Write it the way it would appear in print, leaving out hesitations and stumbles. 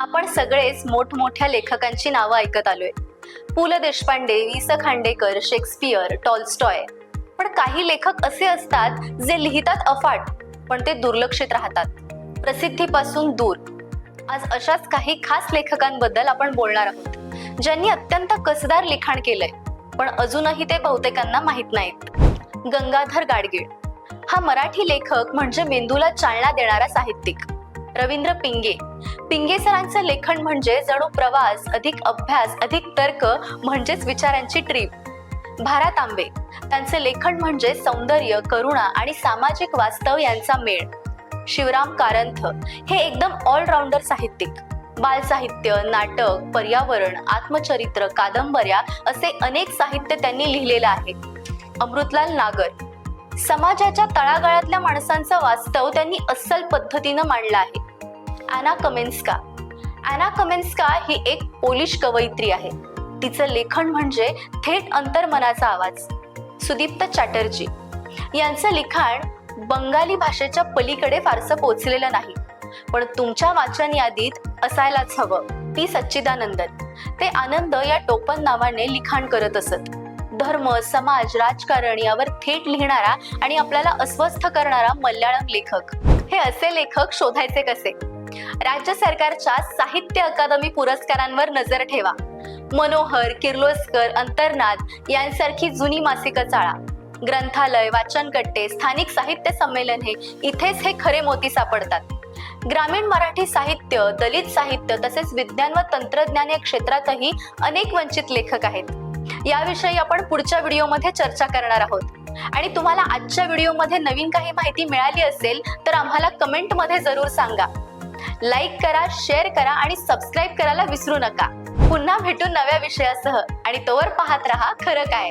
आपण सगळेच मोठमोठ्या लेखकांची नावं ऐकत आलोय. पु ल देशपांडे, वि स खांडेकर, शेक्सपियर, टॉल्स्टॉय. पण काही लेखक असे असतात जे लिहितात अफाट, पण ते दुर्लक्षित राहतात, प्रसिद्धीपासून दूर. आज अशाच काही खास लेखकांबद्दल आपण बोलणार आहोत, ज्यांनी अत्यंत कसदार लिखाण केलंय, पण अजूनही ते बहुतेकांना माहित नाहीत. गंगाधर गाडगीळ हा मराठी लेखक म्हणजे मेंदूला चालना देणारा साहित्यिक. रवींद्र पिंगे, पिंगे सरांचं लेखन म्हणजे जणू प्रवास अधिक अभ्यास अधिक तर्क म्हणजेच विचारांची ट्रीप. भा. रा. तांबे, त्यांचे लेखन म्हणजे सौंदर्य, करुणा आणि सामाजिक वास्तव यांचा मेळ. शिवराम कारंथ हे एकदम ऑलराऊंडर साहित्यिक. बालसाहित्य, नाटक, पर्यावरण, आत्मचरित्र, कादंबऱ्या असे अनेक साहित्य त्यांनी लिहिलेलं आहे. अमृतलाल नागर, समाजाच्या तळागाळातल्या माणसांचं वास्तव त्यांनी अस्सल पद्धतीनं मांडलं आहे. ॲना कमेन्स्का, ॲना कमेन्स्का ही एक पोलिश कवयित्री आहे. तिचं लेखन म्हणजे थेट अंतर्मनाचा आवाज. सुदीप्त चॅटर्जी यांचं लिखाण बंगाली भाषेच्या पलीकडे फारसं पोचलेलं नाही, पण तुमच्या वाचन यादीत असायलाच हवं. ती सच्चिदानंदन, ते आनंद या टोपण नावाने लिखाण करत असत. धर्म, समाज, राजकारण यावर थेट लिहिणारा आणि आपल्याला अस्वस्थ करणारा मल्याळम लेखक. हे असे लेखक शोधायचे कसे? राज्य सरकारच्या साहित्य अकादमी पुरस्कारांवर नजर ठेवा. मनोहर, किर्लोस्कर, अंतर्नाद यांसारखी जुनी मासिकं चाळा. ग्रंथालय, वाचनकट्टे, स्थानिक साहित्य संमेलने इथेच हे खरे मोती सापडतात. ग्रामीण मराठी साहित्य, दलित साहित्य तसेच विज्ञान व तंत्रज्ञान या क्षेत्रातही अनेक वंचित लेखक आहेत. याविषयी आपण पुढच्या व्हिडिओमध्ये चर्चा करणार आहोत. आणि तुम्हाला आजच्या व्हिडिओमध्ये नवीन काही माहिती मिळाली असेल तर आम्हाला कमेंटमध्ये जरूर सांगा. लाईक करा, शेअर करा आणि सबस्क्राईब करायला विसरू नका. पुन्हा भेटू नव्या विषयासह, आणि तोवर पाहत रहा खरं काय.